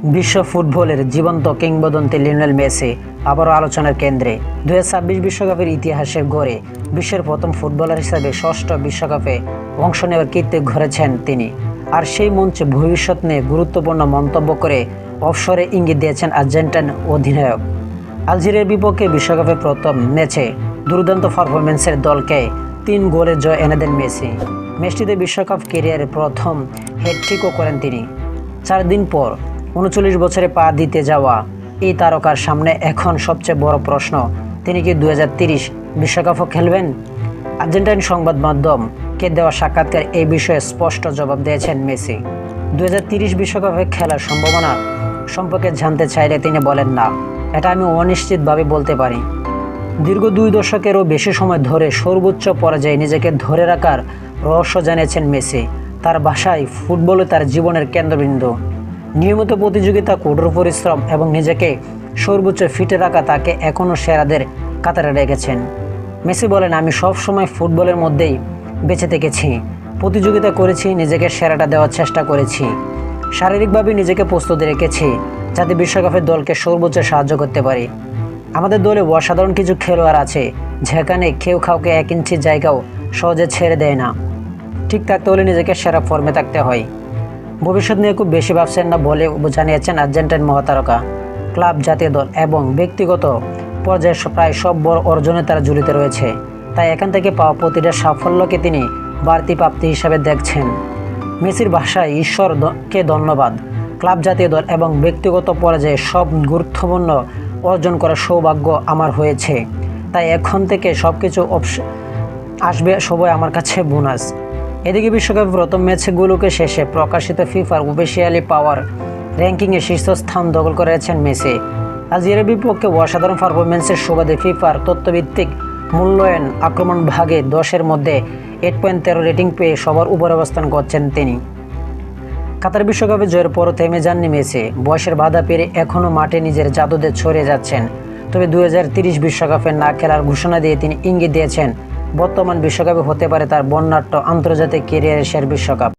বিশ্ব ফুটবলের জীবন্ত কিংবদন্তি লিওনেল মেসি আবারও আলোচনার কেন্দ্রে। 2026 বিশ্বকাপের ইতিহাসের গড়ে বিশ্বের প্রথম ফুটবলার হিসেবে ষষ্ঠ বিশ্বকাপে অংশ নেওয়ার কীর্তি গড়েছেন তিনি। আর সেই মঞ্চে ভবিষ্যৎ নিয়ে গুরুত্বপূর্ণ মন্তব্য করে অবসরে ইঙ্গিত দিয়েছেন আর্জেন্টাইন অধিনায়ক। আলজেরিয়ার বিপক্ষে বিশ্বকাপের প্রথম ম্যাচে দুর্দান্ত পারফরম্যান্সের দলকে 3 গোলের জয় এনে দেন মেসি। ম্যাচটিতে বিশ্বকাপ ক্যারিয়ারে প্রথম হ্যাটট্রিকও করেন তিনি। 4 দিন পর 39 বছরে পা দিতে যাওয়া এই তারকার সামনে এখন সবচেয়ে বড় প্রশ্ন, তিনি কি 2030 বিশ্বকাপও খেলবেন? আর্জেন্টাইন সংবাদ মাধ্যমকে দেওয়া সাক্ষাৎকার এই বিষয়ে স্পষ্ট জবাব দিয়েছেন মেসি। 2030 বিশ্বকাপে খেলার সম্ভাবনা সম্পর্কে জানতে চাইলে তিনি বলেন, না, এটা আমি অনিশ্চিতভাবে বলতে পারি। দীর্ঘ 2 দশকেরও বেশি সময় ধরে সর্বোচ্চ পর্যায়ে নিজেকে ধরে রাখার রহস্য জানিয়েছেন মেসি। তার ভাষায়, ফুটবলে তার জীবনের কেন্দ্রবিন্দু। নিয়মিত প্রতিযোগিতা, কঠোর পরিশ্রম এবং নিজেকে সর্বোচ্চ ফিটে রাখা তাকে এখনও সেরাদের কাতারে রেখেছেন। মেসি বলেন, আমি সব সময় ফুটবলের মধ্যেই বেঁচে থেকেছি, প্রতিযোগিতা করেছি, নিজেকে সেরাটা দেওয়ার চেষ্টা করেছি, শারীরিকভাবে নিজেকে প্রস্তুতি রেখেছি যাতে বিশ্বকাপের দলকে সর্বোচ্চ সাহায্য করতে পারি। আমাদের দলে অসাধারণ কিছু খেলোয়াড় আছে যেখানে কেউ কাউকে 1 ইঞ্চি জায়গাও সহজে ছেড়ে দেয় না। ঠিক থাকতে হলে নিজেকে সেরা ফর্মে থাকতে হয়। ভবিষ্যৎ নিয়ে খুব বেশি ভাবছেন না বলে জানিয়েছেন আর্জেন্টাইন মহাতারকা। ক্লাব, জাতীয় দল এবং ব্যক্তিগত পর্যায়ে প্রায় সব বড় অর্জনে তারা জড়িত রয়েছে। তাই এখান থেকে পাওয়া প্রতিটা সাফল্যকে তিনি বাড়তি প্রাপ্তি হিসাবে দেখছেন। মেসির ভাষায়, ঈশ্বরকে ধন্যবাদ। ক্লাব, জাতীয় দল এবং ব্যক্তিগত পর্যায়ে সব গুরুত্বপূর্ণ অর্জন করার সৌভাগ্য আমার হয়েছে। তাই এখন থেকে সব কিছু আসবে সবাই আমার কাছে বোনাস। এদিকে বিশ্বকাপের প্রথম ম্যাচগুলোকে শেষে প্রকাশিত ফিফার অফিসিয়ালি পাওয়ার র্যাঙ্কিংয়ে শীর্ষস্থান দখল করেছেন মেসি। আলজেরিয়ার বিপক্ষে অসাধারণ পারফরম্যান্সের সুবাদে ফিফার তথ্যভিত্তিক মূল্যায়ন আক্রমণ ভাগে 10-এর মধ্যে 8.13 রেটিং পেয়ে সবার উপরে অবস্থান করছেন তিনি। কাতার বিশ্বকাপে জয়ের পরও থেমে যাননি মেসি। বয়সের বাধা পেরে এখনও মাঠে নিজের জাদুতে ছড়িয়ে যাচ্ছেন। তবে 2030 বিশ্বকাপে না খেলার ঘোষণা দিয়ে তিনি ইঙ্গিত দিয়েছেন, বর্তমান বিশ্বকাপে হতে পারে তার বর্ণাঢ্য আন্তর্জাতিক ক্যারিয়ারের শেষ বিশ্বকাপ।